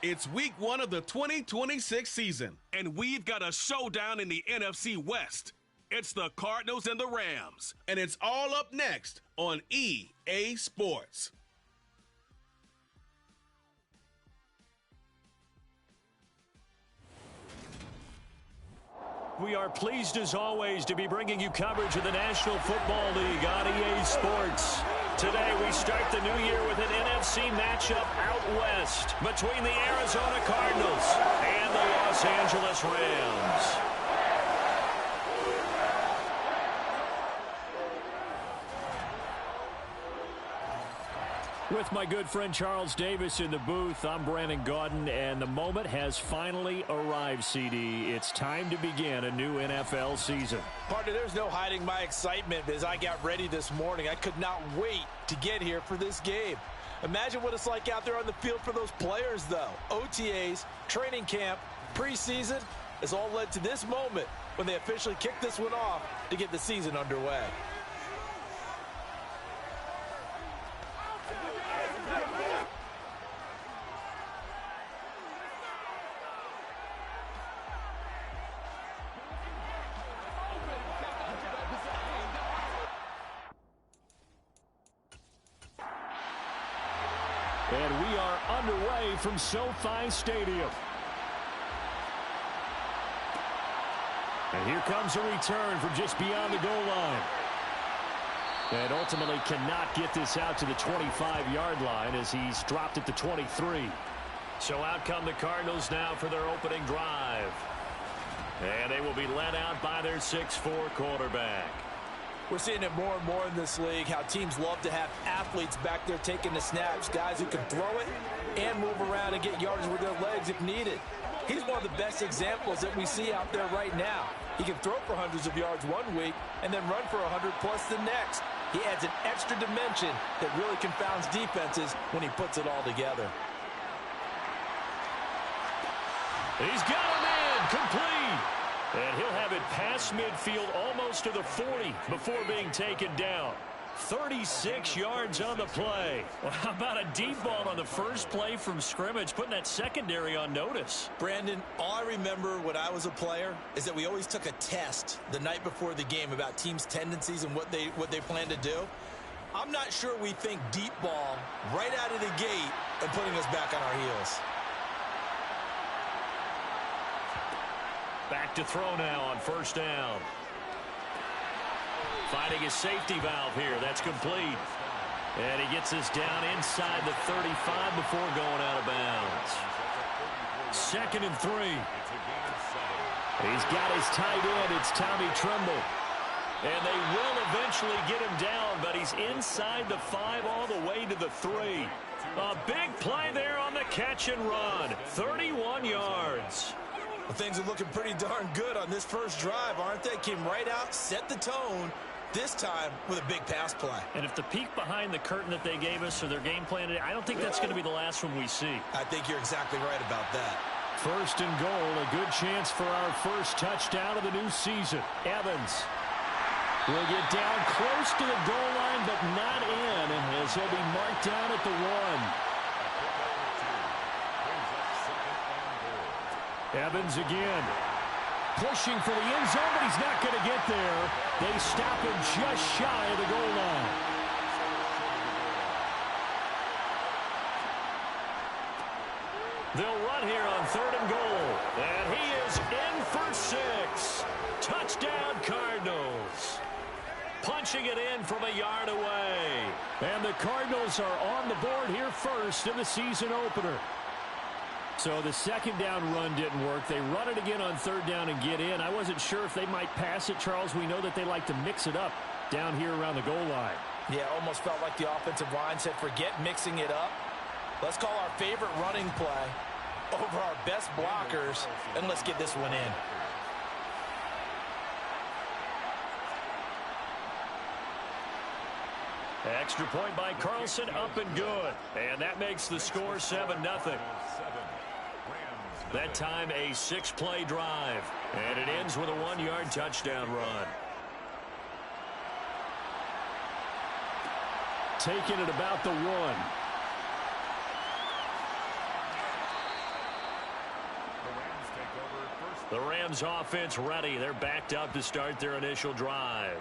It's week 1 of the 2026 season. And we've got a showdown in the NFC West. It's the Cardinals and the Rams. And it's all up next on EA Sports. We are pleased as always to be bringing you coverage of the National Football League on EA Sports. Today we start the new year with an NFC matchup out west between the Arizona Cardinals and the Los Angeles Rams. With my good friend Charles Davis in the booth, I'm Brandon Gaudin, and the moment has finally arrived, CD. It's time to begin a new NFL season. Partner, there's no hiding my excitement as I got ready this morning. I could not wait to get here for this game. Imagine what it's like out there on the field for those players, though. OTAs, training camp, preseason has all led to this moment when they officially kick this one off to get the season underway. And we are underway from SoFi Stadium. And here comes a return from just beyond the goal line. And ultimately cannot get this out to the 25-yard line as he's dropped at the 23. So out come the Cardinals now for their opening drive. And they will be led out by their 6'4" quarterback. We're seeing it more and more in this league, how teams love to have athletes back there taking the snaps, guys who can throw it and move around and get yardage with their legs if needed. He's one of the best examples that we see out there right now. He can throw for hundreds of yards one week and then run for 100+ the next. He adds an extra dimension that really confounds defenses when he puts it all together. He's got him in, complete. And he'll have it past midfield almost to the 40 before being taken down. 36 yards on the play. Well, how about a deep ball on the first play from scrimmage, putting that secondary on notice? Brandon, all I remember when I was a player is that we always took a test the night before the game about teams' tendencies and what they plan to do. I'm not sure we think deep ball right out of the gate and putting us back on our heels. Back to throw now on first down. Finding his safety valve here. That's complete. And he gets us down inside the 35 before going out of bounds. 2nd and 3. He's got his tight end. It's Tommy Tremble. And they will eventually get him down, but he's inside the 5 all the way to the 3. A big play there on the catch and run. 31 yards. Well, things are looking pretty darn good on this first drive, aren't they? Came right out, set the tone, this time with a big pass play. And if the peek behind the curtain that they gave us or their game plan today, I don't think that's going to be the last one we see. I think you're exactly right about that. 1st and goal, a good chance for our first touchdown of the new season. Evans will get down close to the goal line, but not in, as he'll be marked down at the 1. Evans again. Pushing for the end zone, but he's not going to get there. They stop him just shy of the goal line. They'll run here on 3rd and goal. And he is in for 6. Touchdown, Cardinals. Punching it in from a yard away. And the Cardinals are on the board here first in the season opener. So the 2nd down run didn't work. They run it again on 3rd down and get in. I wasn't sure if they might pass it, Charles. We know that they like to mix it up down here around the goal line. Yeah, almost felt like the offensive line said, forget mixing it up. Let's call our favorite running play over our best blockers, and let's get this one in. Extra point by Carlson, up and good. And that makes the score 7-0. That time a 6-play drive. And it ends with a 1-yard touchdown run. Taking it about the 1. The Rams offense ready. They're backed up to start their initial drive.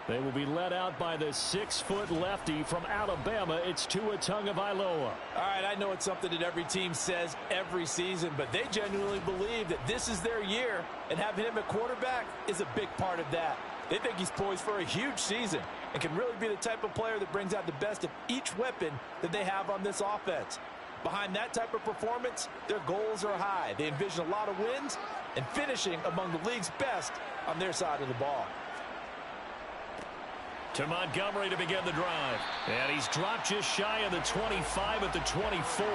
They will be led out by the 6-foot lefty from Alabama. It's Tua Tagovailoa. All right, I know it's something that every team says every season, but they genuinely believe that this is their year, and having him at quarterback is a big part of that. They think he's poised for a huge season and can really be the type of player that brings out the best of each weapon that they have on this offense. Behind that type of performance, their goals are high. They envision a lot of wins and finishing among the league's best on their side of the ball. To Montgomery to begin the drive. And he's dropped just shy of the 25 at the 24.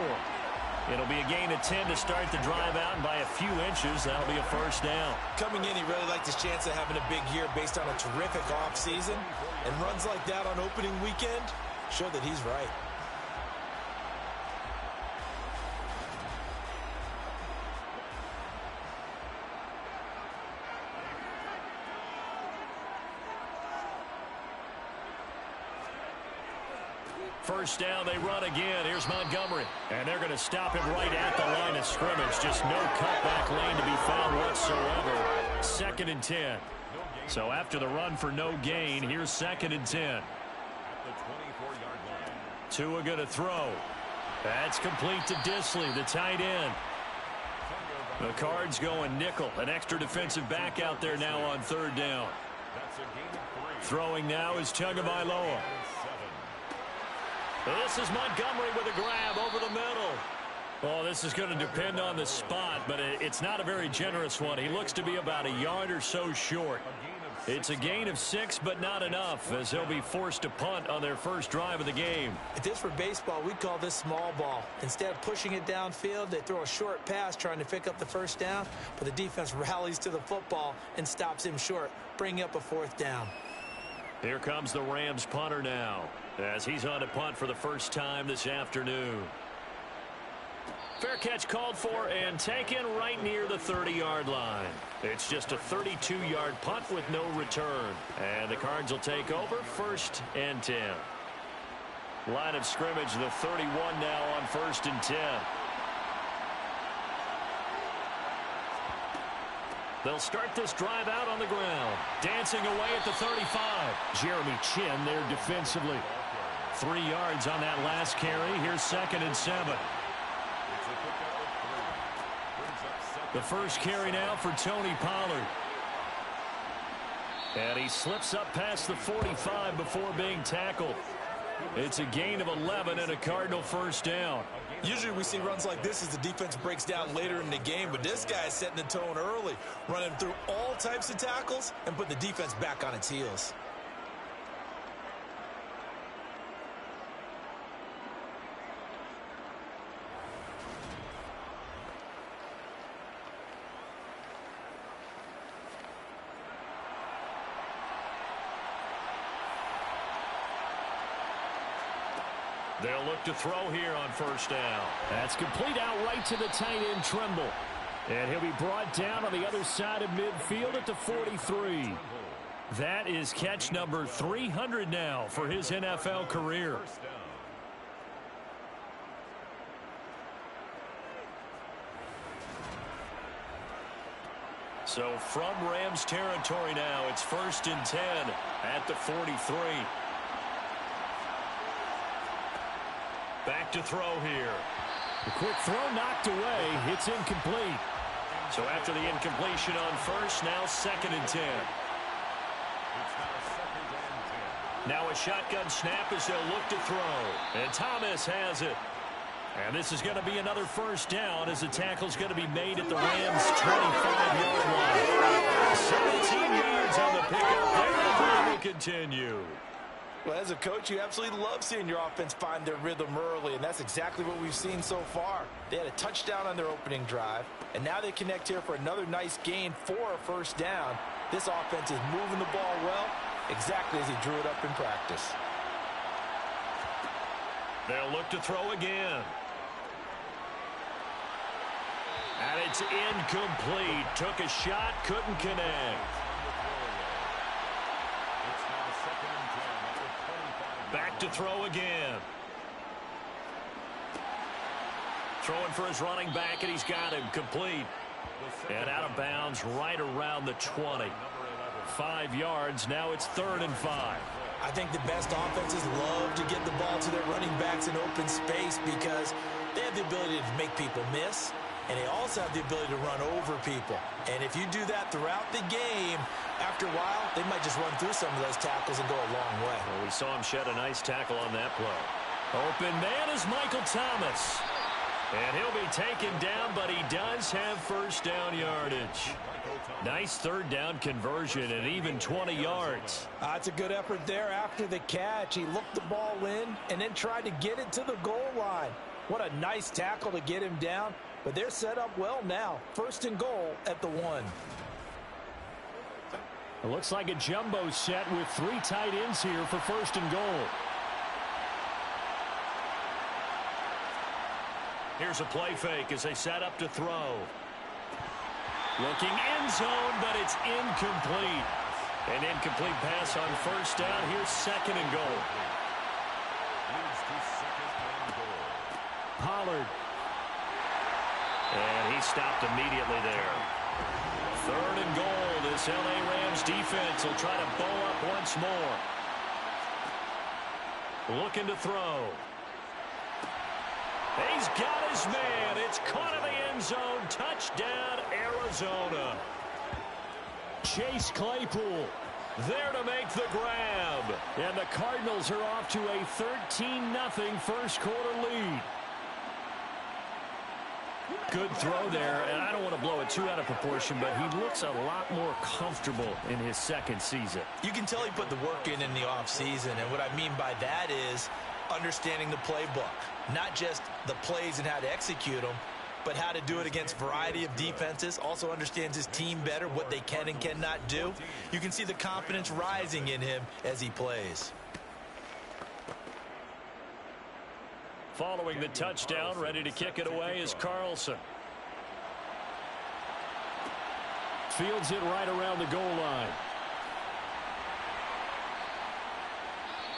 It'll be a gain of 10 to start the drive out, and by a few inches, that'll be a first down. Coming in, he really liked his chance of having a big year based on a terrific offseason. And runs like that on opening weekend show that he's right. First down, they run again. Here's Montgomery. And they're going to stop him right at the line of scrimmage. Just no cutback lane to be found whatsoever. 2nd and 10. So after the run for no gain, here's 2nd and 10. Tua going to throw. That's complete to Disley, the tight end. The Cards going nickel. An extra defensive back out there now on 3rd down. Throwing now is Tagovailoa. This is Montgomery with a grab over the middle. Oh, this is going to depend on the spot, but it's not a very generous one. He looks to be about a yard or so short. It's a gain of 6, but not enough, as he'll be forced to punt on their first drive of the game. If this were baseball, we'd call this small ball. Instead of pushing it downfield, they throw a short pass trying to pick up the first down, but the defense rallies to the football and stops him short, bringing up a 4th down. Here comes the Rams punter now, as he's on to punt for the first time this afternoon. Fair catch called for and taken right near the 30-yard line. It's just a 32-yard punt with no return. And the Cards will take over 1st and 10. Line of scrimmage, the 31 now on 1st and 10. They'll start this drive out on the ground. Dancing away at the 35. Jeremy Chin there defensively. 3 yards on that last carry. Here's 2nd and 7. The first carry now for Tony Pollard. And he slips up past the 45 before being tackled. It's a gain of 11 and a Cardinal first down. Usually we see runs like this as the defense breaks down later in the game, but this guy is setting the tone early, running through all types of tackles and put the defense back on its heels. They'll look to throw here on first down. That's complete out right to the tight end, Trimble. And he'll be brought down on the other side of midfield at the 43. That is catch number 300 now for his NFL career. So from Rams territory now, it's 1st and 10 at the 43. Back to throw here. The quick throw knocked away. It's incomplete. So after the incompletion on first, now 2nd and 10. Now a shotgun snap as they'll look to throw. And Thomas has it. And this is going to be another first down as the tackle's going to be made at the Rams' 25-yard line. 17 yards on the pickup there. The drive will continue. Well, as a coach, you absolutely love seeing your offense find their rhythm early, and that's exactly what we've seen so far. They had a touchdown on their opening drive, and now they connect here for another nice gain for a first down. This offense is moving the ball well, exactly as he drew it up in practice. They'll look to throw again. And it's incomplete. Took a shot, couldn't connect. Back to throw again. Throwing for his running back, and he's got him complete. And out of bounds right around the 20. 5 yards. Now it's 3rd and 5. I think the best offenses love to get the ball to their running backs in open space because they have the ability to make people miss, and they also have the ability to run over people. And if you do that throughout the game, after a while, they might just run through some of those tackles and go a long way. Well, we saw him shed a nice tackle on that play. Open man is Michael Thomas. And he'll be taken down, but he does have first down yardage. Nice 3rd down conversion and even 20 yards. That's a good effort there after the catch. He looked the ball in and then tried to get it to the goal line. What a nice tackle to get him down. But they're set up well now. 1st and goal at the 1. It looks like a jumbo set with 3 tight ends here for 1st and goal. Here's a play fake as they set up to throw. Looking end zone, but it's incomplete. An incomplete pass on 1st down. Here's 2nd and goal. Pollard. And he stopped immediately there. 3rd and goal. This L.A. Rams defense will try to bow up once more. Looking to throw. He's got his man. It's caught in the end zone. Touchdown, Arizona. Chase Claypool there to make the grab. And the Cardinals are off to a 13-0 first quarter lead. Good throw there, and I don't want to blow it too out of proportion, but he looks a lot more comfortable in his 2nd season. You can tell he put the work in the offseason, and what I mean by that is understanding the playbook. Not just the plays and how to execute them, but how to do it against a variety of defenses. Also understands his team better, what they can and cannot do. You can see the confidence rising in him as he plays. Following the touchdown, ready to kick it away is Carlson. Fields it right around the goal line.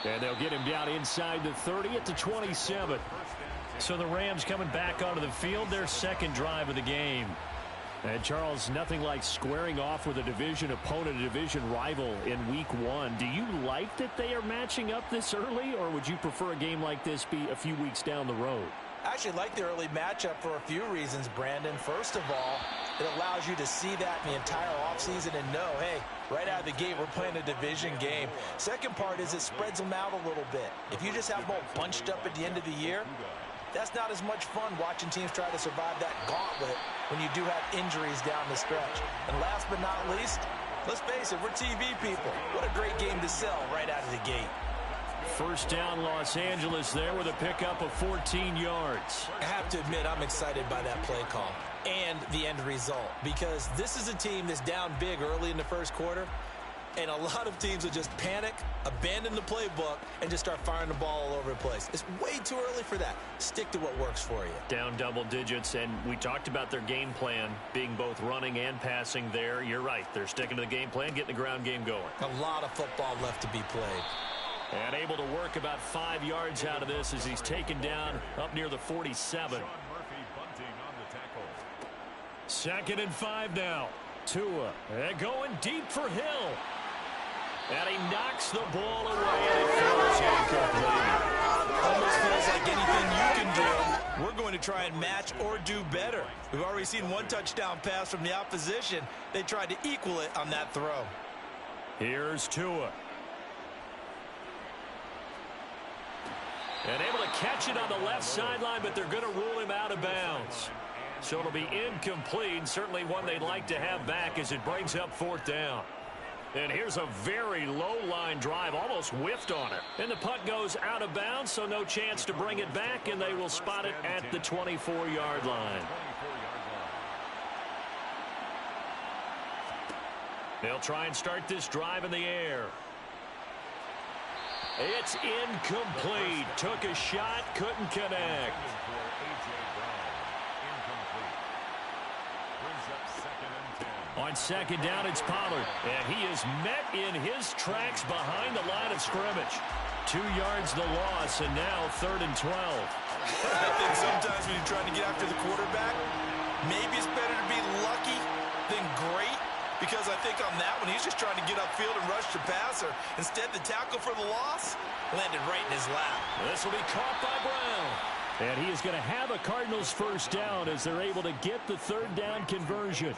And they'll get him down inside the 30 at the 27. So the Rams coming back onto the field, their 2nd drive of the game. And Charles, nothing like squaring off with a division opponent, a division rival in week 1. Do you like that they are matching up this early, or would you prefer a game like this be a few weeks down the road? I actually like the early matchup for a few reasons, Brandon. First of all, it allows you to see that in the entire offseason and know, hey, right out of the gate, we're playing a division game. Second part is it spreads them out a little bit. If you just have them all bunched up at the end of the year, that's not as much fun watching teams try to survive that gauntlet when you do have injuries down the stretch. And last but not least, let's face it, we're TV people. What a great game to sell right out of the gate. First down, Los Angeles there with a pickup of 14 yards. I have to admit, I'm excited by that play call and the end result, because this is a team that's down big early in the first quarter, and a lot of teams will just panic, abandon the playbook, and just start firing the ball all over the place. It's way too early for that. Stick to what works for you. Down double digits, and we talked about their game plan being both running and passing there. You're right. They're sticking to the game plan, getting the ground game going. A lot of football left to be played. And able to work about 5 yards out of this as he's taken down up near the 47. 2nd and 5 now. Tua going deep for Hill. And he knocks the ball away, and it falls incomplete. Almost feels like anything you can do, we're going to try and match or do better. We've already seen one touchdown pass from the opposition. They tried to equal it on that throw. Here's Tua. And able to catch it on the left sideline, but they're going to rule him out of bounds. So it'll be incomplete, certainly one they'd like to have back as it brings up 4th down. And here's a very low-line drive, almost whiffed on it. And the punt goes out of bounds, so no chance to bring it back, and they will spot it at the 24-yard line. They'll try and start this drive in the air. It's incomplete. Took a shot, couldn't connect. On 2nd down, it's Pollard. And he is met in his tracks behind the line of scrimmage. 2 yards the loss, and now 3rd and 12. I think sometimes when you're trying to get after the quarterback, maybe it's better to be be lucky than great, because I think on that one, he's just trying to get upfield and rush the passer. Instead, the tackle for the loss landed right in his lap. This will be caught by Brown. And he is going to have a Cardinals first down as they're able to get the third down conversion.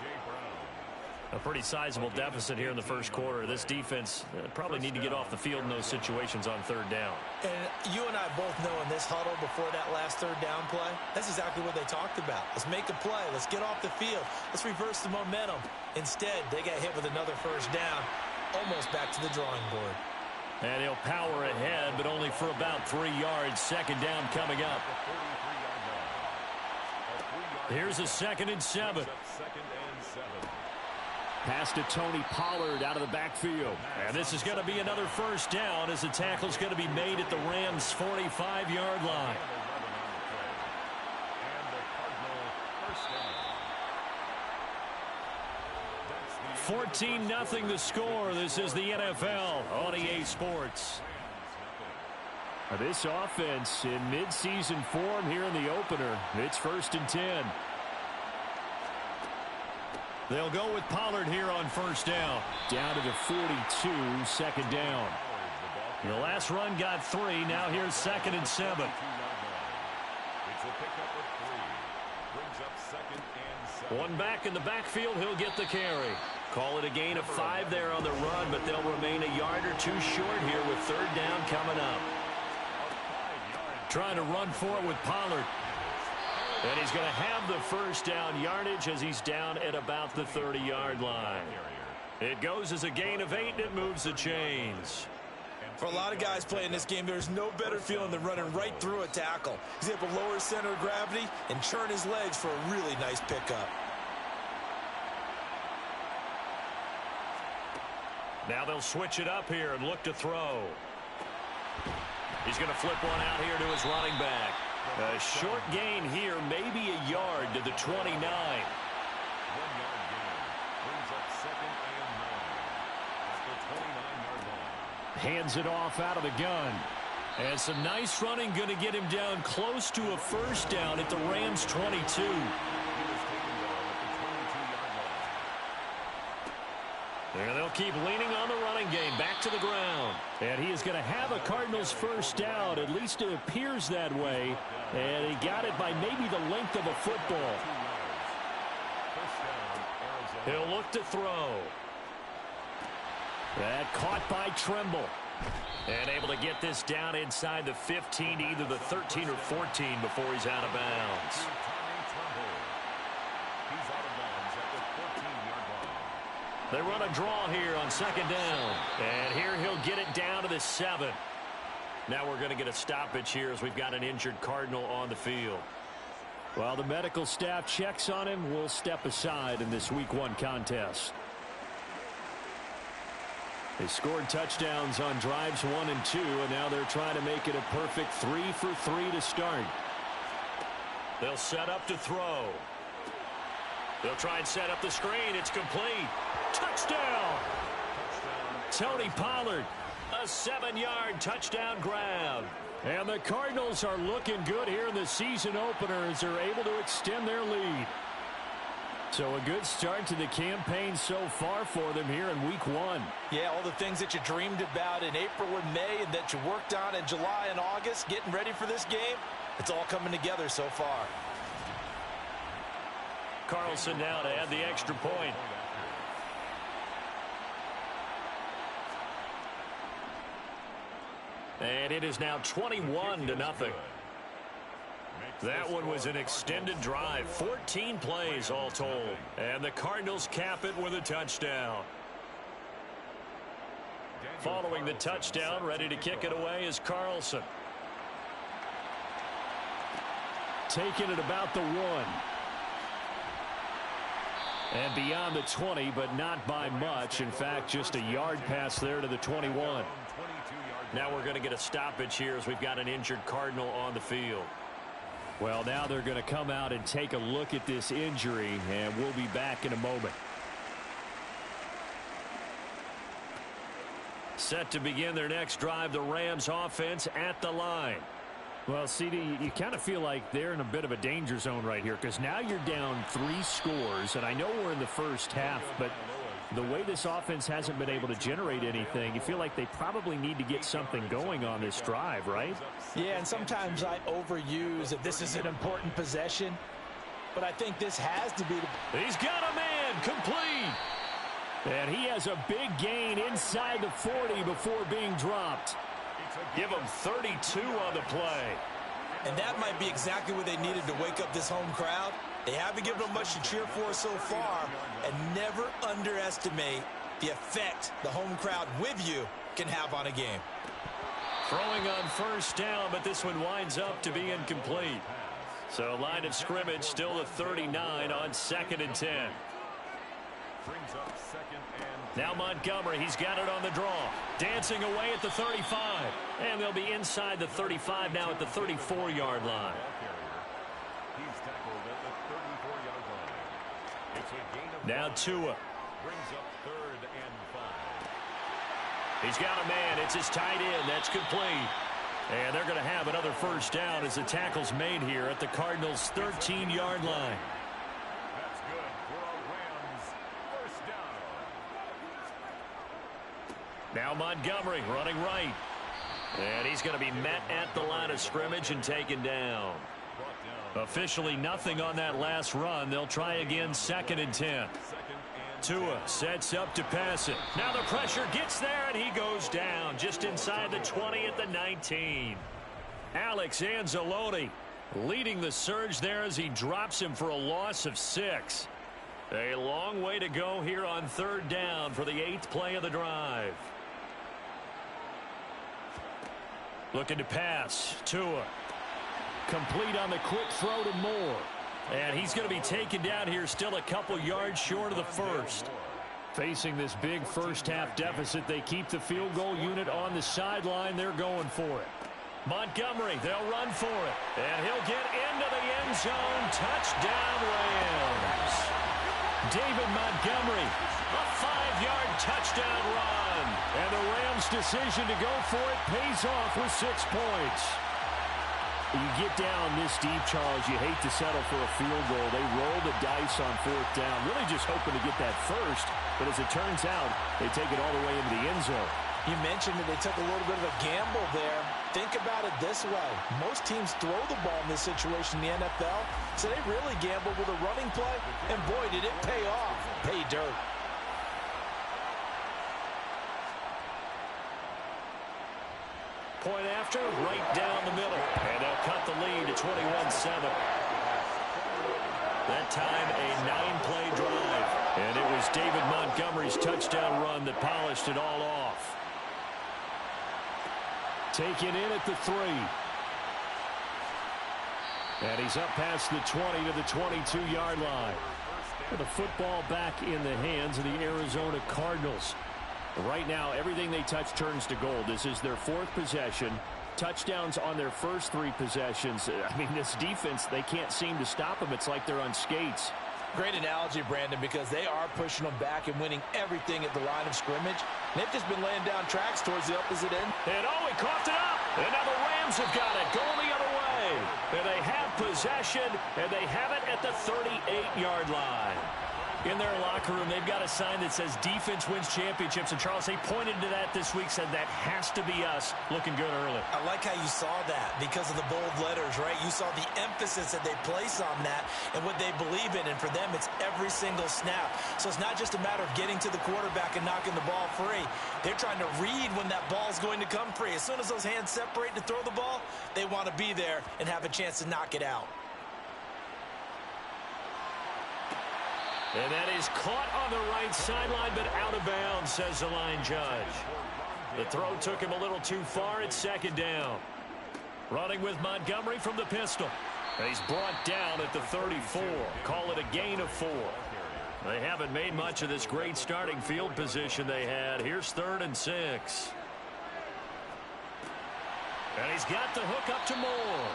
A pretty sizable deficit here in the first quarter. This defense probably need to get off the field in those situations on third down. And you and I both know in this huddle before that last third down play, that's exactly what they talked about. Let's make a play. Let's get off the field. Let's reverse the momentum. Instead, they got hit with another first down, almost back to the drawing board. And he'll power ahead, but only for about 3 yards. Second down coming up. Here's a 2nd and 7. Pass to Tony Pollard out of the backfield. And this is going to be another first down as the tackle's going to be made at the Rams' 45-yard line. 14-0 the score. This is the NFL on EA Sports. This offense in midseason form here in the opener. It's 1st and 10. They'll go with Pollard here on first down. Down to the 42, 2nd down. The last run got 3. Now here's 2nd and 7. One back in the backfield. He'll get the carry. Call it a gain of 5 there on the run, but they'll remain a yard or 2 short here with third down coming up. Trying to run for it with Pollard. And he's going to have the first down yardage as he's down at about the 30-yard line. It goes as a gain of 8, and it moves the chains. For a lot of guys playing this game, there's no better feeling than running right through a tackle. He's able to lower his center of gravity and churn his legs for a really nice pickup. Now they'll switch it up here and look to throw. He's going to flip one out here to his running back. A short gain here, maybe a yard to the 29. 1 yard gain. Brings up 2nd and 9. At the 29-yard line. Hands it off out of the gun. And some nice running, going to get him down close to a first down at the Rams' 22. And they'll keep leaning on the running game. Back to the ground. And he is going to have a Cardinals first down. At least it appears that way. And he got it by maybe the length of a football. He'll look to throw. That caught by Tremble. And able to get this down inside the 15, either the 13 or 14 before he's out of bounds. They run a draw here on 2nd down. And here he'll get it down to the 7. Now we're going to get a stoppage here as we've got an injured Cardinal on the field. While the medical staff checks on him, we'll step aside in this Week 1 contest. They scored touchdowns on drives 1 and 2, and now they're trying to make it a perfect 3 for 3 to start. They'll set up to throw. They'll try and set up the screen. It's complete. Touchdown! Tony Pollard, a 7-yard touchdown grab. And the Cardinals are looking good here in the season opener as they're able to extend their lead. So a good start to the campaign so far for them here in Week 1. Yeah, all the things that you dreamed about in April and May and that you worked on in July and August, getting ready for this game, it's all coming together so far. Carlson now to add the extra point. And it is now 21-0. That one was an extended drive. 14 plays all told. And the Cardinals cap it with a touchdown. Following the touchdown, ready to kick it away is Carlson. Taking it about the 1. And beyond the 20, but not by much. In fact, just a yard pass there to the 21. Now we're going to get a stoppage here as we've got an injured Cardinal on the field. Well, now they're going to come out and take a look at this injury, and we'll be back in a moment. Set to begin their next drive, the Rams offense at the line. Well, CD, you kind of feel like they're in a bit of a danger zone right here because now you're down 3 scores, and I know we're in the first half, but the way this offense hasn't been able to generate anything, you feel like they probably need to get something going on this drive, right? Yeah, and sometimes I overuse that this is an important possession, but I think this has to be the... He's got a man, complete. And he has a big gain inside the 40 before being dropped. Give him 32 on the play. And that might be exactly what they needed to wake up this home crowd. They haven't given them much to cheer for so far, and never underestimate the effect the home crowd with you can have on a game. Throwing on first down, but this one winds up to be incomplete. So line of scrimmage still at 39 on 2nd and 10. Now Montgomery, he's got it on the draw. Dancing away at the 35. And they'll be inside the 35 now at the 34-yard line. Now Tua. He's got a man. It's his tight end. That's complete. And they're going to have another first down as the tackle's made here at the Cardinals' 13-yard line. Now Montgomery running right. And he's going to be met at the line of scrimmage and taken down. Officially nothing on that last run. They'll try again 2nd and 10. Tua sets up to pass it. Now the pressure gets there and he goes down just inside the 20 at the 19. Alex Anzalone leading the surge there as he drops him for a loss of 6. A long way to go here on 3rd down for the 8th play of the drive. Looking to pass. Tua. Complete on the quick throw to Moore. And he's going to be taken down here still a couple yards short of the first. Facing this big first-half deficit, they keep the field goal unit on the sideline. They're going for it. Montgomery, they'll run for it. And he'll get into the end zone. Touchdown, Rams. David Montgomery, a 5-yard touchdown run. And the Rams' decision to go for it pays off with 6 points. You get down this deep, Charles, you hate to settle for a field goal. They roll the dice on 4th down, really just hoping to get that first. But as it turns out, they take it all the way into the end zone. You mentioned that they took a little bit of a gamble there. Think about it this way. Most teams throw the ball in this situation in the NFL, so they really gamble with a running play. And boy, did it pay off. Pay dirt. Point after, right down the middle. And they'll cut the lead to 21-7. That time, a 9-play drive. And it was David Montgomery's touchdown run that polished it all off. Taken in at the 3. And he's up past the 20 to the 22-yard line. With the football back in the hands of the Arizona Cardinals. Right now, everything they touch turns to gold. This is their 4th possession. Touchdowns on their first 3 possessions. I mean, this defense, they can't seem to stop them. It's like they're on skates. Great analogy, Brandon, because they are pushing them back and winning everything at the line of scrimmage. They've just been laying down tracks towards the opposite end. And oh, he coughed it up. And now the Rams have got it going the other way. And they have possession, and they have it at the 38-yard line. In their locker room, they've got a sign that says defense wins championships. And Charles, they pointed to that this week, said that has to be us. Looking good early. I like how you saw that because of the bold letters, right? You saw the emphasis that they place on that and what they believe in. And for them, it's every single snap. So it's not just a matter of getting to the quarterback and knocking the ball free. They're trying to read when that ball's going to come free. As soon as those hands separate to throw the ball, they want to be there and have a chance to knock it out. And that is caught on the right sideline, but out of bounds, says the line judge. The throw took him a little too far at 2nd down. Running with Montgomery from the pistol. He's brought down at the 34. Call it a gain of 4. They haven't made much of this great starting field position they had. Here's 3rd and 6. And he's got the hook up to Moore.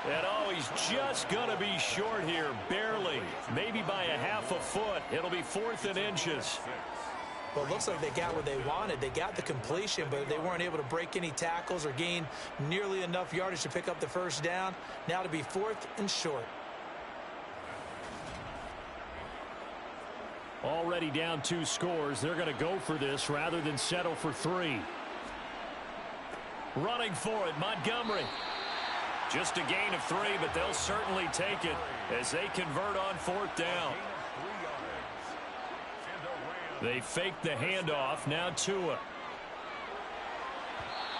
And oh, he's just going to be short here, barely. Maybe by a half a foot. It'll be 4th and inches. Well, it looks like they got what they wanted. They got the completion, but they weren't able to break any tackles or gain nearly enough yardage to pick up the first down. Now to be 4th and short. Already down 2 scores. They're going to go for this rather than settle for 3. Running for it, Montgomery. Just a gain of 3, but they'll certainly take it as they convert on 4th down. They fake the handoff. Now Tua.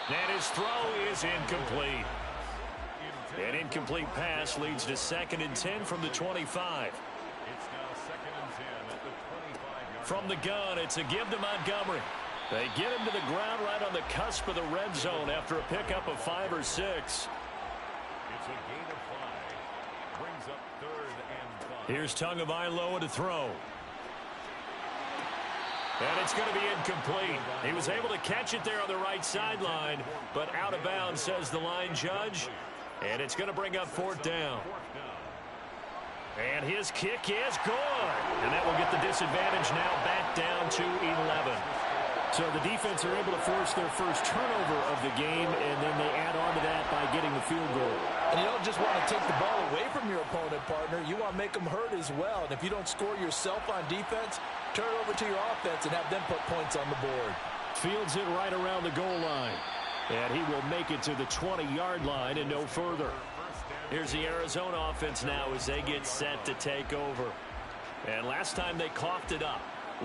And his throw is incomplete. An incomplete pass leads to 2nd and 10 from the 25. From the gun, it's a give to Montgomery. They get him to the ground right on the cusp of the red zone after a pickup of 5 or 6. It's a gain of 5. Brings up 3rd and 5. Here's Tagovailoa to throw. And it's going to be incomplete. He was able to catch it there on the right sideline, but out of bounds, says the line judge. And it's going to bring up 4th down. And his kick is good. And that will get the disadvantage now back down to 11. So the defense are able to force their first turnover of the game, and then they add on to that by getting the field goal. And you don't just want to take the ball away from your opponent, partner. You want to make them hurt as well. And if you don't score yourself on defense, turn it over to your offense and have them put points on the board. Fields it right around the goal line. And he will make it to the 20-yard line and no further. Here's the Arizona offense now as they get set to take over. And last time they coughed it up,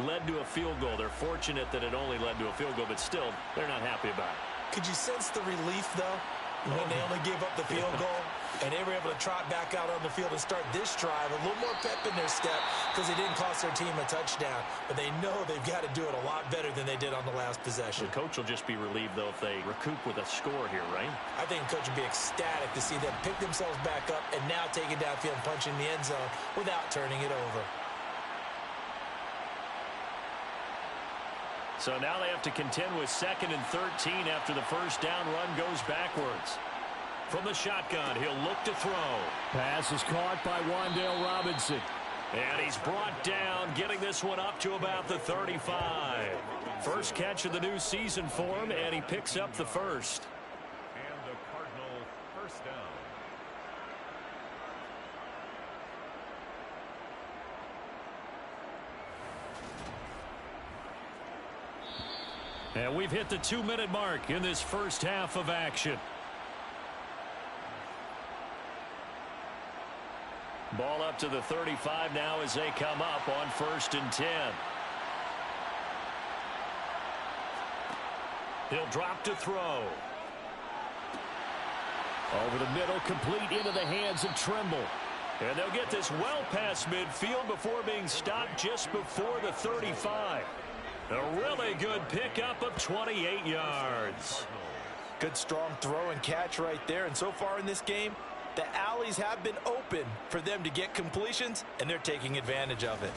led to a field goal. They're fortunate that it only led to a field goal, but still, they're not happy about it. Could you sense the relief, though, when they only gave up the field goal and they were able to trot back out on the field and start this drive? A little more pep in their step because they didn't cost their team a touchdown, but they know they've got to do it a lot better than they did on the last possession. The coach will just be relieved, though, if they recoup with a score here, right? I think the coach would be ecstatic to see them pick themselves back up and now take it downfield and punch in the end zone without turning it over. So now they have to contend with 2nd and 13 after the first down run goes backwards. From the shotgun, he'll look to throw. Pass is caught by Wan'Dale Robinson. And he's brought down, getting this one up to about the 35. First catch of the new season for him, and he picks up the first. And the Cardinal first down. And we've hit the 2-minute mark in this first half of action. Ball up to the 35 now as they come up on 1st and 10. He'll drop to throw. Over the middle, complete into the hands of Trimble. And they'll get this well past midfield before being stopped just before the 35. A really good pickup of 28 yards. Good strong throw and catch right there. And so far in this game, the alleys have been open for them to get completions, and they're taking advantage of it.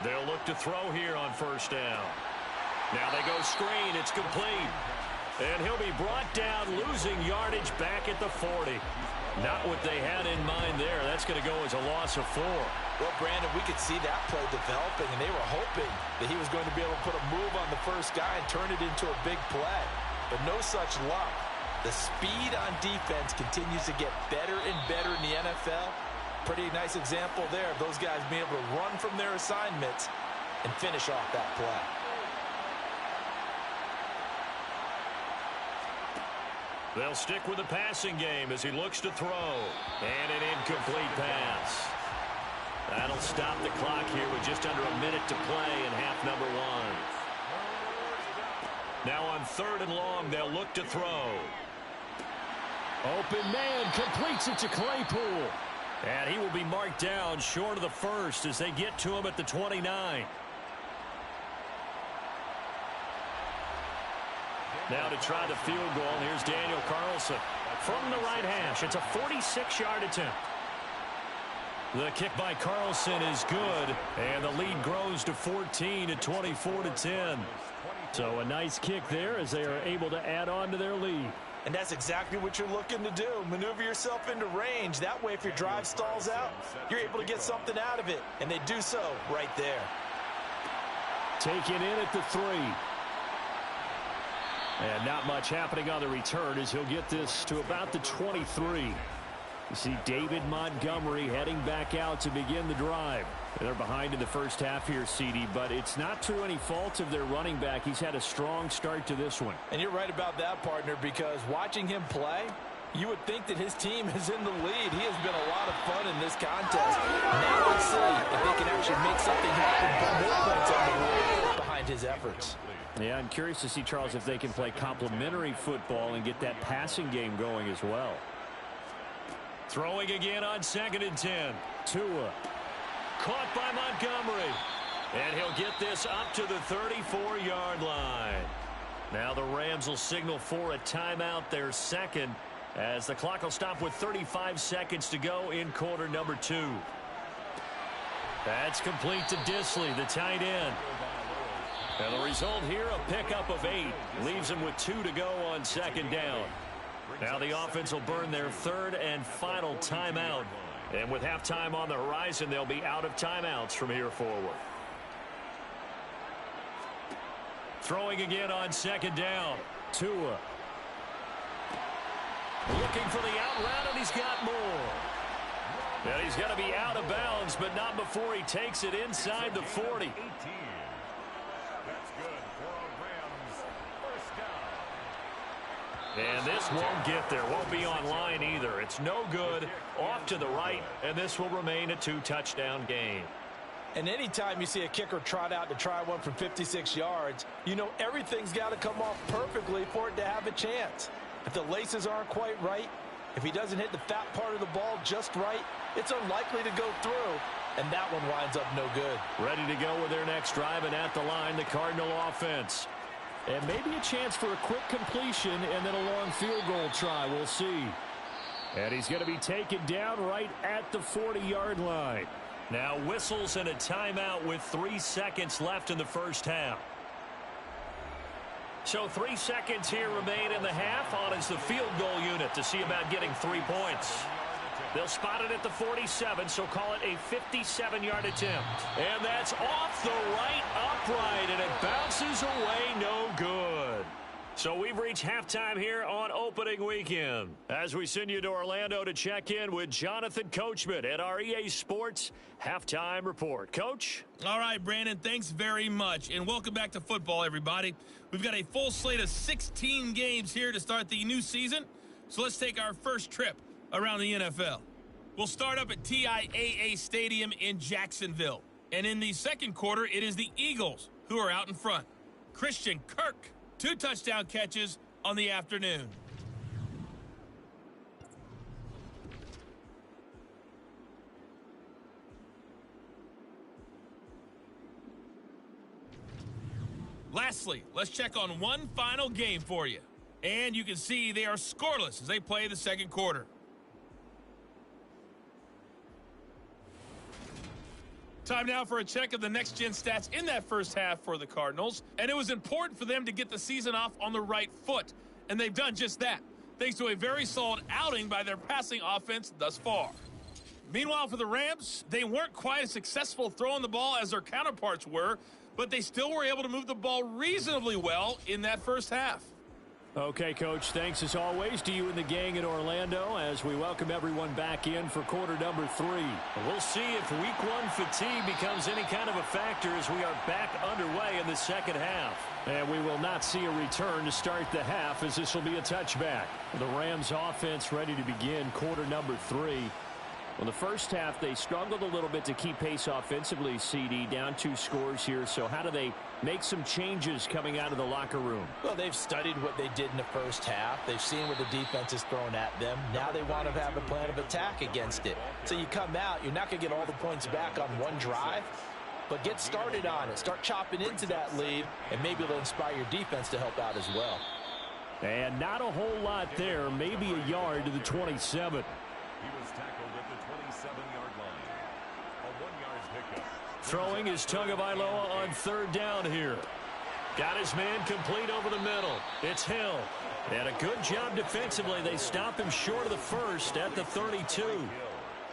They'll look to throw here on 1st down. Now they go screen. It's complete. And he'll be brought down, losing yardage back at the 40. Not what they had in mind there. That's going to go as a loss of 4. Well, Brandon, we could see that play developing, and they were hoping that he was going to be able to put a move on the first guy and turn it into a big play. But no such luck. The speed on defense continues to get better and better in the NFL. Pretty nice example there of those guys being able to run from their assignments and finish off that play. They'll stick with the passing game as he looks to throw. And an incomplete pass. That'll stop the clock here with just under a minute to play in half number 1. Now on 3rd and long, they'll look to throw. Open man completes it to Claypool. And he will be marked down short of the first as they get to him at the 29. Now to try the field goal, here's Daniel Carlson from the right hash. It's a 46-yard attempt. The kick by Carlson is good, and the lead grows to 14 at 24-10. So a nice kick there as they are able to add on to their lead. And that's exactly what you're looking to do. Maneuver yourself into range. That way, if your drive stalls out, you're able to get something out of it. And they do so right there. Taken in at the 3. And not much happening on the return as he'll get this to about the 23. You see David Montgomery heading back out to begin the drive. They're behind in the first half here, CD, but it's not through any fault of their running back. He's had a strong start to this one. And you're right about that, partner, because watching him play, you would think that his team is in the lead. He has been a lot of fun in this contest. Now let's see if they can actually make something happen, put more points on the board behind his efforts. Yeah, I'm curious to see, Charles, if they can play complementary football and get that passing game going as well. Throwing again on 2nd and 10. Tua. Caught by Montgomery. And he'll get this up to the 34-yard line. Now the Rams will signal for a timeout, their second, as the clock will stop with 35 seconds to go in quarter number 2. That's complete to Disley, the tight end. And the result here, a pickup of 8. Leaves him with 2 to go on 2nd down. Now the offense will burn their 3rd and final timeout. And with halftime on the horizon, they'll be out of timeouts from here forward. Throwing again on 2nd down. Tua. Looking for the out route, and he's got more. And he's going to be out of bounds, but not before he takes it inside the 40. And this won't get there. Won't be online either. It's no good. Off to the right, and this will remain a 2-touchdown game. And anytime you see a kicker trot out to try one from 56 yards, you know everything's got to come off perfectly for it to have a chance. If the laces aren't quite right, if he doesn't hit the fat part of the ball just right, it's unlikely to go through, and that one winds up no good. Ready to go with their next drive, and at the line, the Cardinal offense. And maybe a chance for a quick completion and then a long field goal try. We'll see. And he's going to be taken down right at the 40-yard line. Now whistles and a timeout with 3 seconds left in the first half. So 3 seconds here remain in the half. On is the field goal unit to see about getting 3 points. They'll spot it at the 47, so call it a 57-yard attempt. And that's off the right upright, and it bounces away no good. So we've reached halftime here on opening weekend as we send you to Orlando to check in with Jonathan Coachman at our EA Sports Halftime Report. Coach? All right, Brandon, thanks very much. And welcome back to football, everybody. We've got a full slate of 16 games here to start the new season. So let's take our first trip around the NFL. We'll start up at TIAA Stadium in Jacksonville. And in the second quarter, it is the Eagles who are out in front. Christian Kirk, 2 touchdown catches on the afternoon. Lastly, let's check on one final game for you. And you can see they are scoreless as they play the second quarter. Time now for a check of the next-gen stats in that first half for the Cardinals. And it was important for them to get the season off on the right foot. And they've done just that, thanks to a very solid outing by their passing offense thus far. Meanwhile, for the Rams, they weren't quite as successful throwing the ball as their counterparts were, but they still were able to move the ball reasonably well in that first half. Okay, Coach, thanks as always to you and the gang in Orlando as we welcome everyone back in for quarter number 3. We'll see if week 1 fatigue becomes any kind of a factor as we are back underway in the second half. And we will not see a return to start the half as this will be a touchback. The Rams offense ready to begin quarter number 3. Well, the first half, they struggled a little bit to keep pace offensively, CD, down 2 scores here. So how do they make some changes coming out of the locker room? Well, they've studied what they did in the first half. They've seen what the defense is throwing at them. Now they want to have a plan of attack against it. So you come out, you're not going to get all the points back on one drive, but get started on it. Start chopping into that lead, and maybe it'll inspire your defense to help out as well. And not a whole lot there, maybe a yard to the 27. He was tackled at the 27-yard line. A 1-yard pickup. Throwing is Tagovailoa on third down here. Got his man complete over the middle. It's Hill. And a good job defensively. They stop him short of the first at the 32.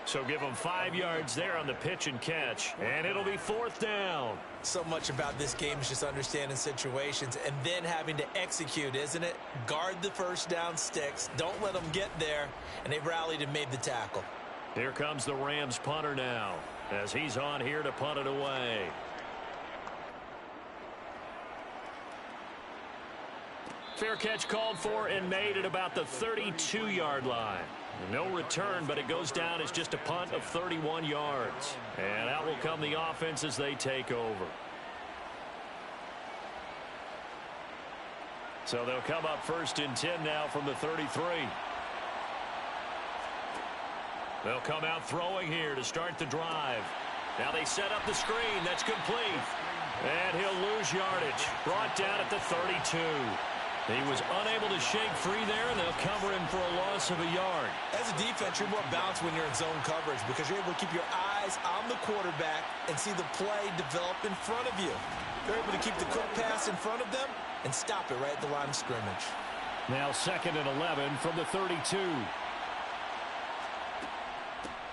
So give him 5 yards there on the pitch and catch. And it'll be 4th down. So much about this game is just understanding situations and then having to execute, isn't it? Guard the first down sticks. Don't let them get there. And they rallied and made the tackle. Here comes the Rams punter now as he's on here to punt it away. Fair catch called for and made at about the 32-yard line. No return, but it goes down as just a punt of 31 yards. And out will come the offense as they take over. So they'll come up 1st and 10 now from the 33. They'll come out throwing here to start the drive. Now they set up the screen. That's complete. And he'll lose yardage. Brought down at the 32. He was unable to shake free there, and they'll cover him for a loss of a yard. As a defense, you're more balanced when you're in zone coverage because you're able to keep your eyes on the quarterback and see the play develop in front of you. You're able to keep the quick pass in front of them and stop it right at the line of scrimmage. Now 2nd and 11 from the 32.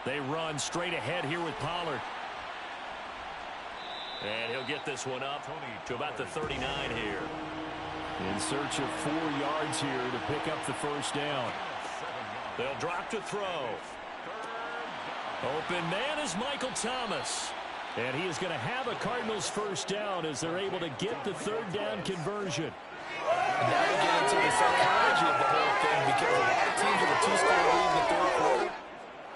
They run straight ahead here with Pollard. And he'll get this one up to about the 39 here. In search of 4 yards here to pick up the first down. They'll drop to throw. Open man is Michael Thomas. And he is going to have a Cardinals first down as they're able to get the 3rd down conversion. And now we get into the psychology of the whole thing because a lot of teams with a 2-score lead in the 3rd quarter,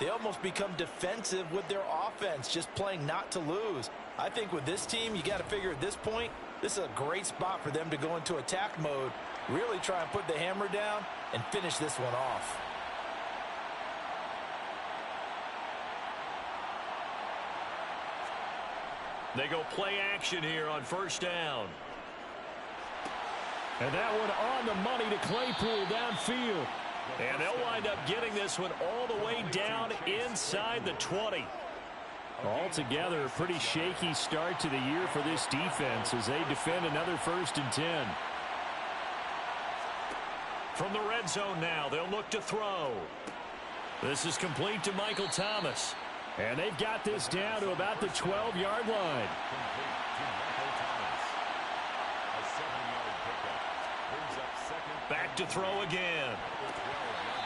they almost become defensive with their offense, just playing not to lose. I think with this team, you got to figure at this point, this is a great spot for them to go into attack mode, really try and put the hammer down and finish this one off. They go play action here on 1st down. And that one on the money to Claypool downfield. And they'll wind up getting this one all the way down inside the 20. Altogether, a pretty shaky start to the year for this defense as they defend another 1st and 10. From the red zone now, they'll look to throw. This is complete to Michael Thomas. And they've got this down to about the 12-yard line. Back to throw again.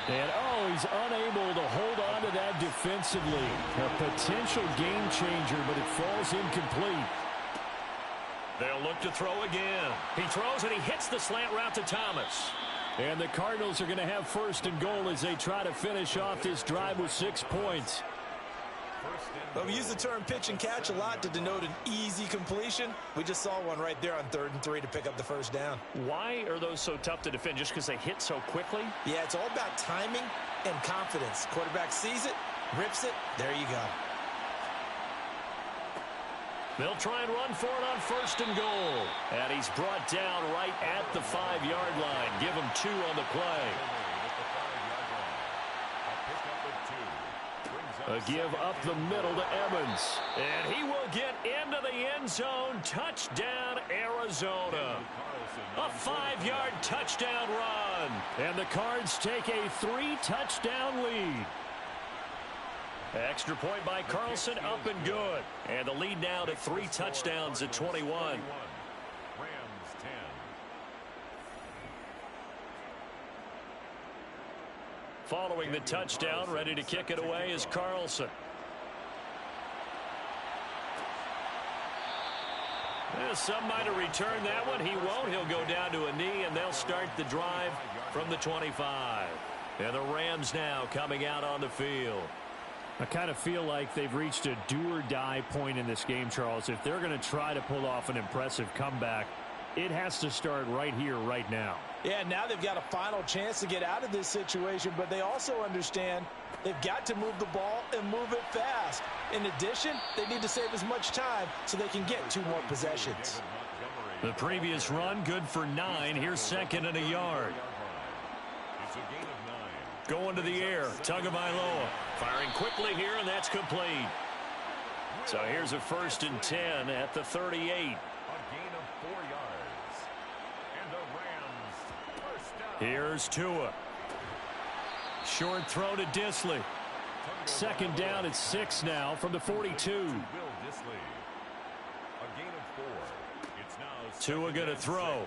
And, he's unable to hold on to that defensively. A potential game changer, but it falls incomplete. They'll look to throw again. He throws and he hits the slant route to Thomas. And the Cardinals are going to have 1st and goal as they try to finish off this drive with 6 points. Well, we use the term pitch and catch a lot to denote an easy completion. We just saw one right there on 3rd and 3 to pick up the first down. Why are those so tough to defend? Just because they hit so quickly? Yeah, it's all about timing and confidence. Quarterback sees it, rips it, there you go. They'll try and run for it on 1st and goal. And he's brought down right at the 5-yard line. Give him 2 on the play. A give up the middle to Evans. And he will get into the end zone. Touchdown, Arizona. A 5-yard touchdown run. And the Cards take a 3-touchdown lead. Extra point by Carlson, up and good. And the lead now to 3 touchdowns at 21. Rams 10. Following the touchdown, ready to kick it away is Carlson. Some might have returned that one. He won't. He'll go down to a knee, and they'll start the drive from the 25. And the Rams now coming out on the field. I kind of feel like they've reached a do-or-die point in this game, Charles. If they're going to try to pull off an impressive comeback, it has to start right here, right now. Yeah, now they've got a final chance to get out of this situation, but they also understand they've got to move the ball and move it fast. In addition, they need to save as much time so they can get 2 more possessions. The previous run, good for 9. Here's 2nd and a yard. Going to the air, Tagovailoa. Firing quickly here, and that's complete. So here's a 1st and 10 at the 38. A gain of 4 yards. Here's Tua. Short throw to Disley. Second down at 6 now from the 42. Tua going to throw.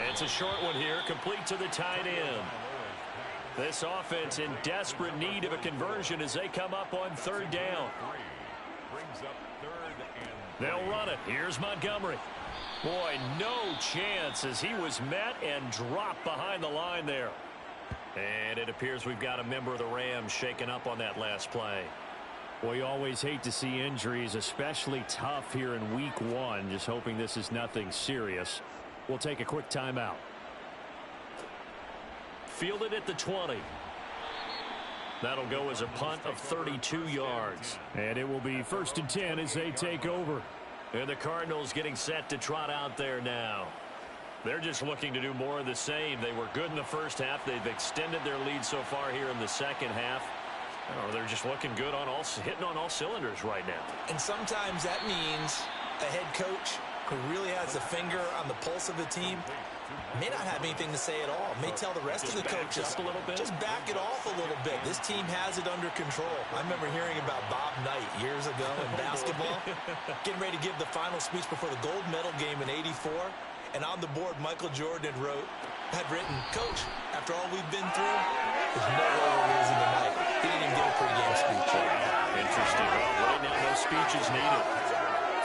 It's a short one here, complete to the tight end. This offense in desperate need of a conversion as they come up on 3rd down. They'll run it. Here's Montgomery. Boy, no chance as he was met and dropped behind the line there. And it appears we've got a member of the Rams shaken up on that last play. Well, you always hate to see injuries, especially tough here in week 1. Just hoping this is nothing serious. We'll take a quick timeout. Fielded at the 20. That'll go as a punt of 32 yards. And it will be 1st and 10 as they take over. And the Cardinals getting set to trot out there now. They're just looking to do more of the same. They were good in the first half. They've extended their lead so far here in the second half. Oh, they're just looking good on hitting on all cylinders right now. And sometimes that means a head coach who really has a finger on the pulse of the team may not have anything to say at all. May tell the rest of the coaches, just a little bit. Just back it off a little bit. This team has it under control. I remember hearing about Bob Knight years ago in basketball, getting ready to give the final speech before the gold medal game in '84. And on the board, Michael Jordan had written, "Coach, after all we've been through, there's no way we're losing tonight." He didn't even get a pregame speech. Interesting. Well, right now, no speech is needed.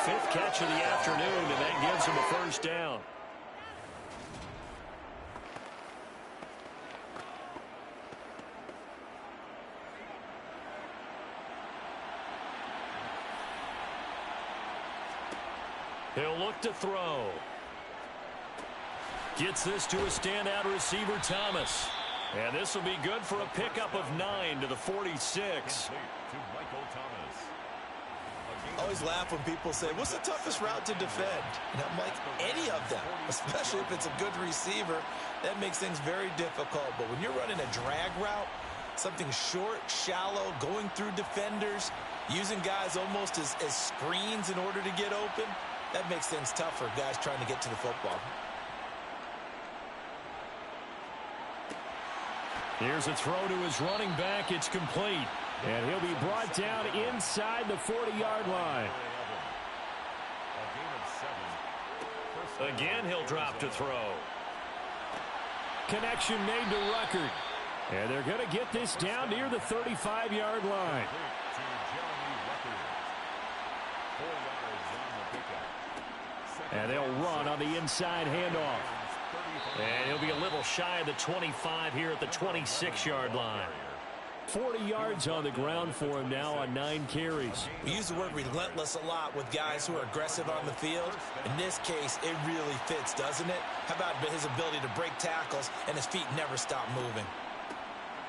5th catch of the afternoon, and that gives him a 1st down. He'll look to throw. Gets this to a standout receiver, Thomas. And this will be good for a pickup of 9 to the 46. I always laugh when people say, what's the toughest route to defend? And I'm like, any of them, especially if it's a good receiver. That makes things very difficult. But when you're running a drag route, something short, shallow, going through defenders, using guys almost as screens in order to get open, that makes things tough for guys trying to get to the football. Here's a throw to his running back. It's complete. And he'll be brought down inside the 40-yard line. Again, he'll drop to throw. Connection made to Ruckert. And they're going to get this down near the 35-yard line. And they'll run on the inside handoff. And he'll be a little shy of the 25 here at the 26-yard line. 40 yards on the ground for him now on 9 carries. We use the word relentless a lot with guys who are aggressive on the field. In this case, it really fits, doesn't it? How about his ability to break tackles and his feet never stop moving?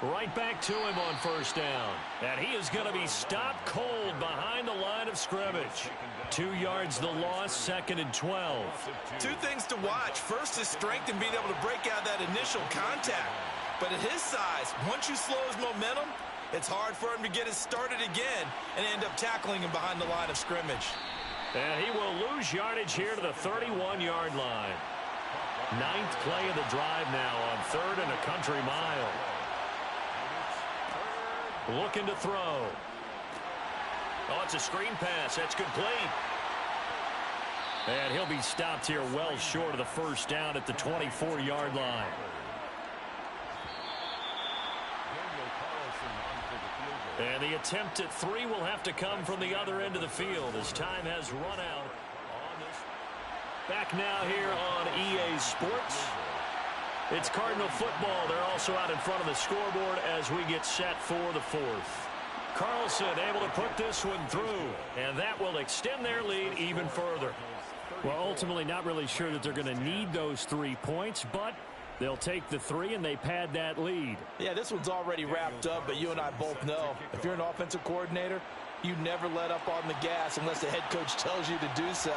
Right back to him on 1st down. And he is going to be stopped cold behind the line of scrimmage. 2 yards the loss, 2nd and 12. 2 things to watch. First is strength and being able to break out that initial contact. But at his size, once you slow his momentum, it's hard for him to get it started again and end up tackling him behind the line of scrimmage. And he will lose yardage here to the 31-yard line. 9th play of the drive now on 3rd and a country mile. Looking to throw. Oh, it's a screen pass. That's complete. And he'll be stopped here well short of the 1st down at the 24-yard line. And the attempt at 3 will have to come from the other end of the field as time has run out. Back now here on EA Sports. It's Cardinal football. They're also out in front of the scoreboard as we get set for the 4th. Carlson able to put this one through, and that will extend their lead even further. Well, ultimately not really sure that they're going to need those 3 points, but they'll take the 3 and they pad that lead. Yeah, this one's already wrapped up, but you and I both know if you're an offensive coordinator, you never let up on the gas unless the head coach tells you to do so.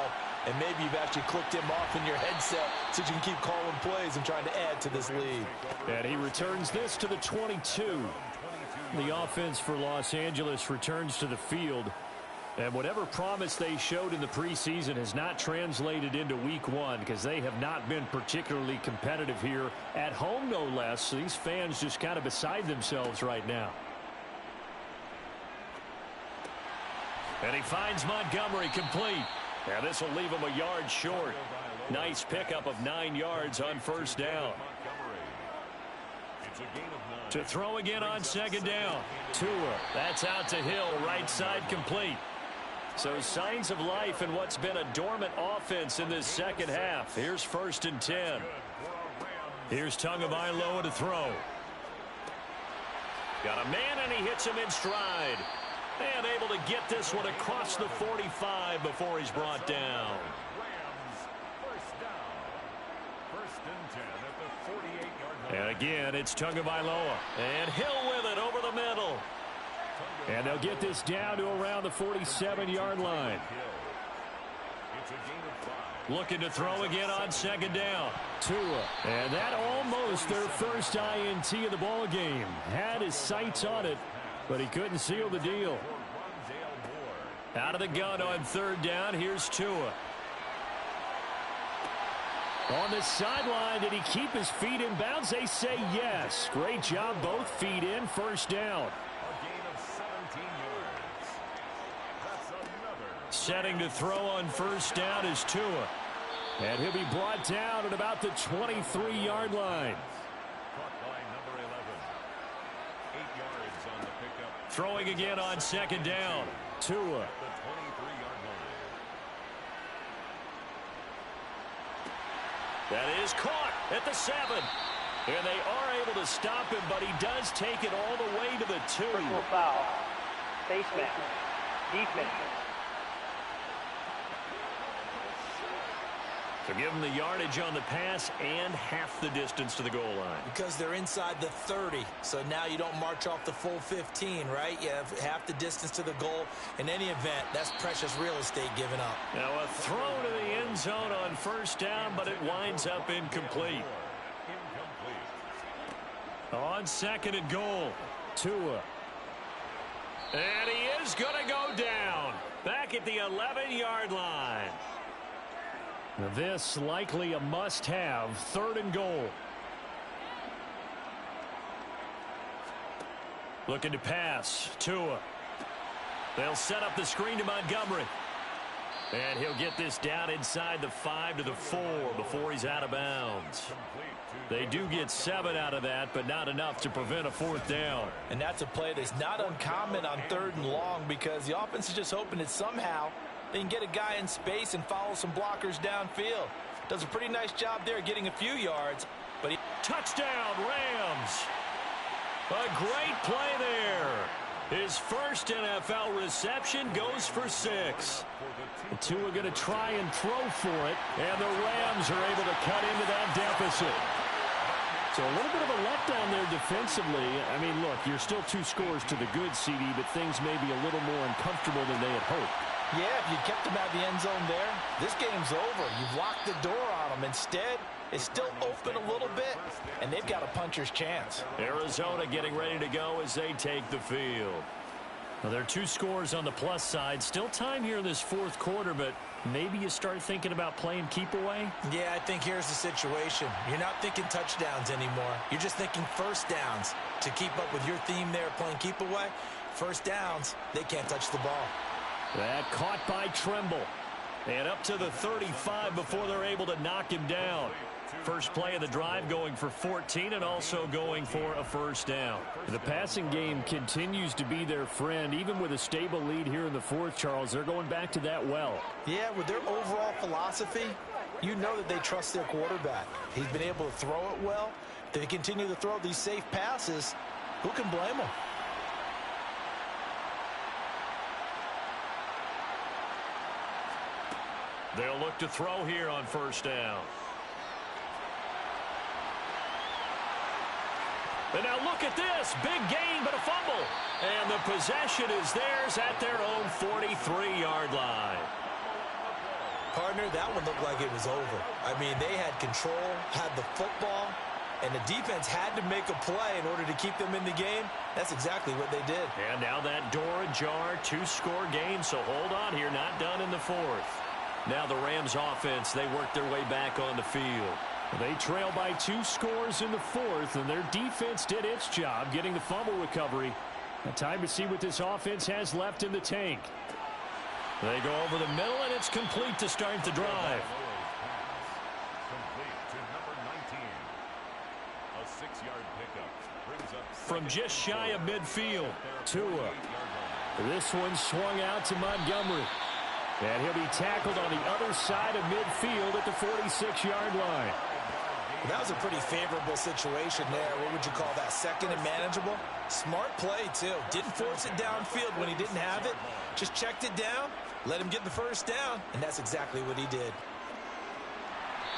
And maybe you've actually clicked him off in your headset so you can keep calling plays and trying to add to this lead. And he returns this to the 22. The offense for Los Angeles returns to the field. And whatever promise they showed in the preseason has not translated into week one because they have not been particularly competitive here at home, no less. So these fans just kind of beside themselves right now. And he finds Montgomery complete. And this will leave him a yard short. Nice pickup of 9 yards on first down. To throw again on second down. Tua, that's out to Hill, right side complete. So signs of life in what's been a dormant offense in this second half. Here's 1st and 10. Here's Tagovailoa to throw. Got a man, and he hits him in stride. And able to get this one across the 45 before he's brought down. And again, it's Tagovailoa. And Hill with it over the middle. And they'll get this down to around the 47-yard line. Looking to throw again on second down. Tua. And that almost their first INT of the ball game. Had his sights on it, but he couldn't seal the deal. Out of the gun on third down, here's Tua. On the sideline, did he keep his feet in bounds? They say yes. Great job, both feet in, first down. Setting to throw on first down is Tua. And he'll be brought down at about the 23-yard line. Throwing again on second down. Tua. That is caught at the 7. And they are able to stop him, but he does take it all the way to the 2. Personal foul. Face mask. Defense. So give them the yardage on the pass and half the distance to the goal line. Because they're inside the 30, so now you don't march off the full 15, right? You have half the distance to the goal. In any event, that's precious real estate given up. Now a throw to the end zone on first down, but it winds up incomplete. On second and goal, Tua. And he is going to go down. Back at the 11-yard line. This likely a must-have, third and goal. Looking to pass, Tua. They'll set up the screen to Montgomery. And he'll get this down inside the 5 to the 4 before he's out of bounds. They do get 7 out of that, but not enough to prevent a fourth down. And that's a play that's not uncommon on third and long because the offense is just hoping that somehow they can get a guy in space and follow some blockers downfield. Does a pretty nice job there getting a few yards. But touchdown, Rams. A great play there. His first NFL reception goes for 6. The two are going to try and throw for it, and the Rams are able to cut into that deficit. So a little bit of a letdown there defensively. I mean, look, you're still 2 scores to the good, CD, but things may be a little more uncomfortable than they had hoped. Yeah, if you kept them out of the end zone there, this game's over. You've locked the door on them. Instead, it's still open a little bit, and they've got a puncher's chance. Arizona getting ready to go as they take the field. Well, there are 2 scores on the plus side. Still time here in this fourth quarter, but maybe you start thinking about playing keep away? Yeah, I think here's the situation. You're not thinking touchdowns anymore. You're just thinking first downs. To keep up with your theme there, playing keep away, first downs, they can't touch the ball. That caught by Tremble. And up to the 35 before they're able to knock him down. First play of the drive going for 14 and also going for a first down. The passing game continues to be their friend. Even with a stable lead here in the fourth, Charles, they're going back to that well. Yeah, with their overall philosophy, you know that they trust their quarterback. He's been able to throw it well. They continue to throw these safe passes. Who can blame them? They'll look to throw here on first down. And now look at this. Big gain, but a fumble. And the possession is theirs at their own 43-yard line. Partner, that one looked like it was over. I mean, they had control, had the football, and the defense had to make a play in order to keep them in the game. That's exactly what they did. And now that door ajar, 2-score game, so hold on here, not done in the fourth. Now the Rams offense, they work their way back on the field. They trail by 2 scores in the fourth, and their defense did its job getting the fumble recovery. Now time to see what this offense has left in the tank. They go over the middle, and it's complete to start the drive. Complete to number 19. A 6-yard pickup brings up from just shy of midfield. Tua. This one swung out to Montgomery. And he'll be tackled on the other side of midfield at the 46-yard line. That was a pretty favorable situation there. What would you call that? Second and manageable? Smart play, too. Didn't force it downfield when he didn't have it. Just checked it down, let him get the first down, and that's exactly what he did.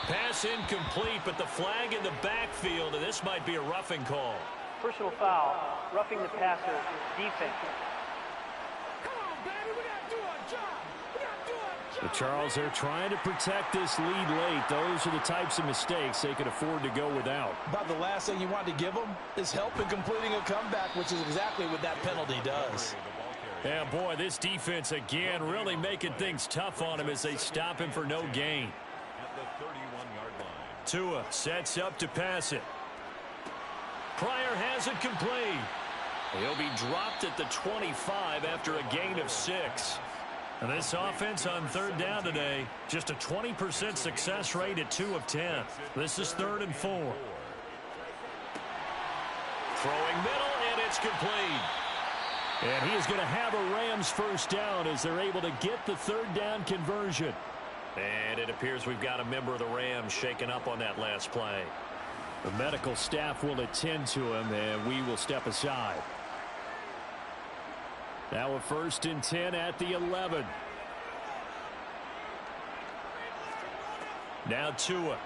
Pass incomplete, but the flag in the backfield, and this might be a roughing call. Personal foul, roughing the passer, defense. The Charles are trying to protect this lead late. Those are the types of mistakes they could afford to go without. About the last thing you want to give them is help in completing a comeback, which is exactly what that penalty does. Yeah, boy, this defense again really making things tough on him as they stop him for no gain. At the 31-yard line. Tua sets up to pass it. Pryor has it complete. He'll be dropped at the 25 after a gain of 6. And this offense on third down today, just a 20% success rate at 2 of 10. This is 3rd and 4. Throwing middle, and it's complete. And he is going to have a Rams first down as they're able to get the third down conversion. And it appears we've got a member of the Rams shaken up on that last play. The medical staff will attend to him, and we will step aside. Now a 1st and 10 at the 11. Now Tua.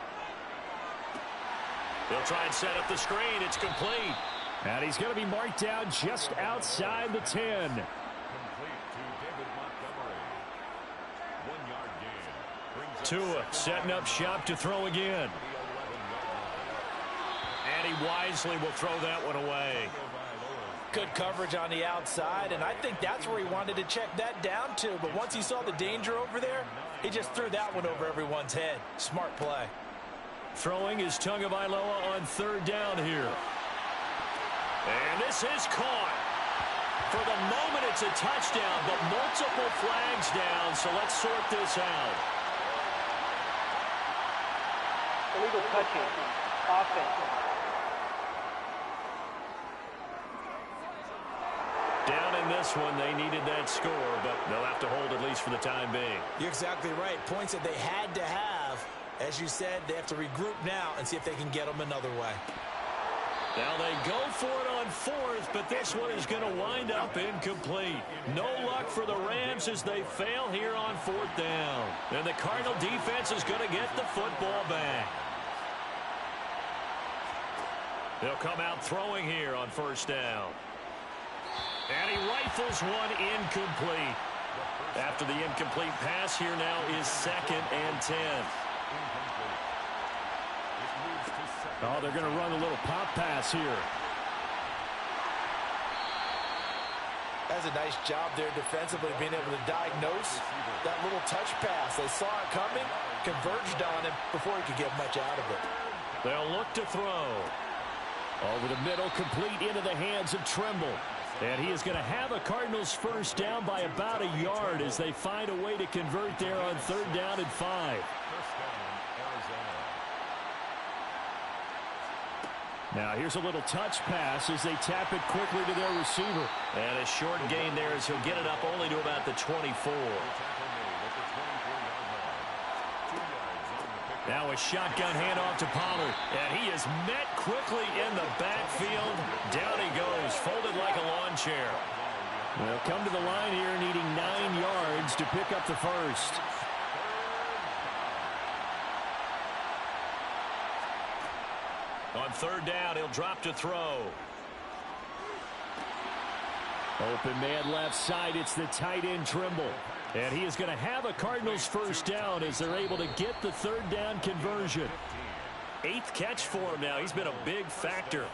He'll try and set up the screen. It's complete. And he's going to be marked down just outside the 10. Complete to David Montgomery. 1-yard gain. Tua setting up shop to throw again. And he wisely will throw that one away. Good coverage on the outside, and I think that's where he wanted to check that down to. But once he saw the danger over there, he just threw that one over everyone's head. Smart play. Throwing is Tagovailoa on third down here. And this is caught. For the moment, it's a touchdown, but multiple flags down, so let's sort this out. Illegal touching, offense. Down in this one, they needed that score, but they'll have to hold at least for the time being. You're exactly right. Points that they had to have. As you said, they have to regroup now and see if they can get them another way. Now they go for it on 4th, but this one is going to wind up incomplete. No luck for the Rams as they fail here on 4th down. And the Cardinal defense is going to get the football back. They'll come out throwing here on 1st down. And he rifles one incomplete. After the incomplete pass, here now is 2nd and 10. Oh, they're going to run a little pop pass here. That's a nice job there defensively, being able to diagnose that little touch pass. They saw it coming, converged on him before he could get much out of it. They'll look to throw. Over the middle, complete into the hands of Trimble. And he is going to have a Cardinals first down by about a yard as they find a way to convert there on 3rd down and 5. Now here's a little touch pass as they tap it quickly to their receiver. And a short gain there as he'll get it up only to about the 24. Now a shotgun handoff to Pollard. And he is met quickly in the backfield. Down he goes, folded like a lawn chair. They'll come to the line here needing 9 yards to pick up the first. On 3rd down, he'll drop to throw. Open man left side. It's the tight end Trimble. And he is going to have a Cardinals first down as they're able to get the 3rd down conversion. 8th catch for him now. He's been a big factor.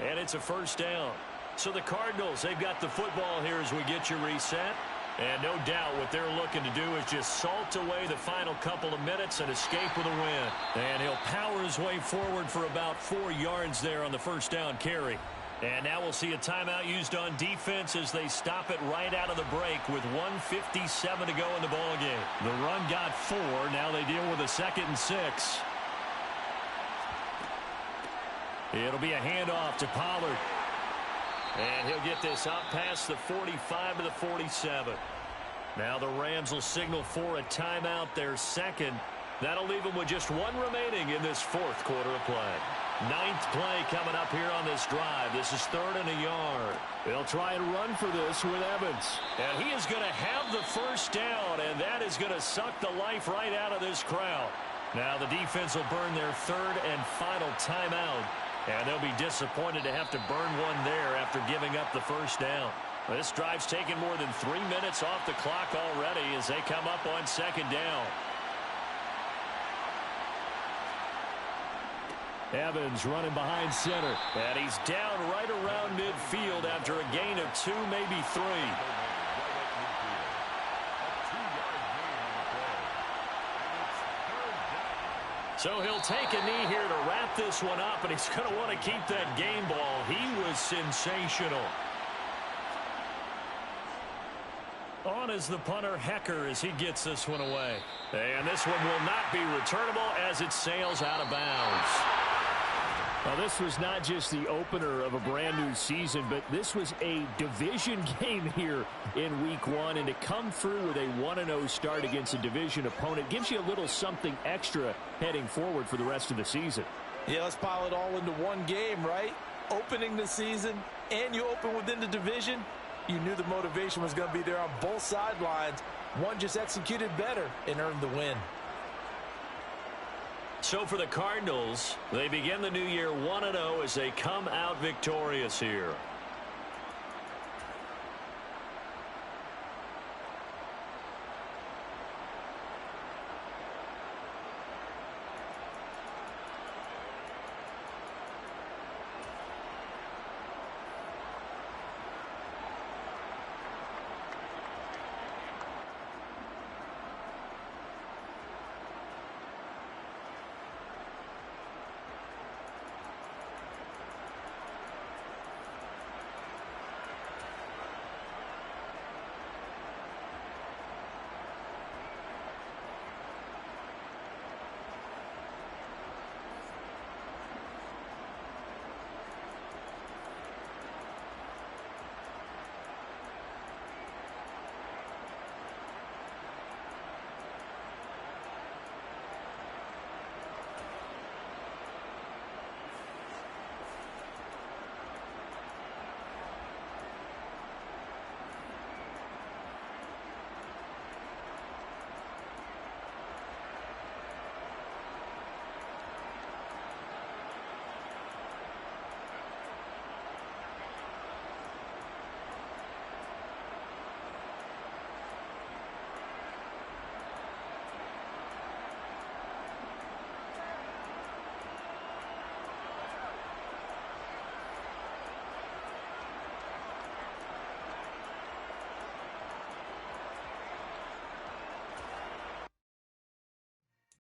And it's a first down. So the Cardinals, they've got the football here as we get you reset. And no doubt what they're looking to do is just salt away the final couple of minutes and escape with a win. And he'll power his way forward for about 4 yards there on the first down carry. And now we'll see a timeout used on defense as they stop it right out of the break with 1:57 to go in the ballgame. The run got 4. Now they deal with a 2nd and 6. It'll be a handoff to Pollard. And he'll get this out past the 45 to the 47. Now the Rams will signal for a timeout, their 2nd. That'll leave them with just 1 remaining in this 4th quarter of play. 9th play coming up here on this drive. This is 3rd and a yard. They'll try and run for this with Evans. And he is going to have the first down, and that is going to suck the life right out of this crowd. Now the defense will burn their 3rd and final timeout. And they'll be disappointed to have to burn one there after giving up the first down. This drive's taken more than 3 minutes off the clock already as they come up on 2nd down. Evans running behind center. And he's down right around midfield after a gain of 2, maybe 3. So he'll take a knee here to wrap this one up, and he's going to want to keep that game ball. He was sensational. On is the punter, Hecker, as he gets this one away. And this one will not be returnable as it sails out of bounds. Now, this was not just the opener of a brand-new season, but this was a division game here in Week 1. And to come through with a 1-0 start against a division opponent gives you a little something extra heading forward for the rest of the season. Yeah, let's pile it all into one game, right? Opening the season, and you open within the division. You knew the motivation was going to be there on both sidelines. One just executed better and earned the win. So for the Cardinals, they begin the new year 1-0 as they come out victorious here.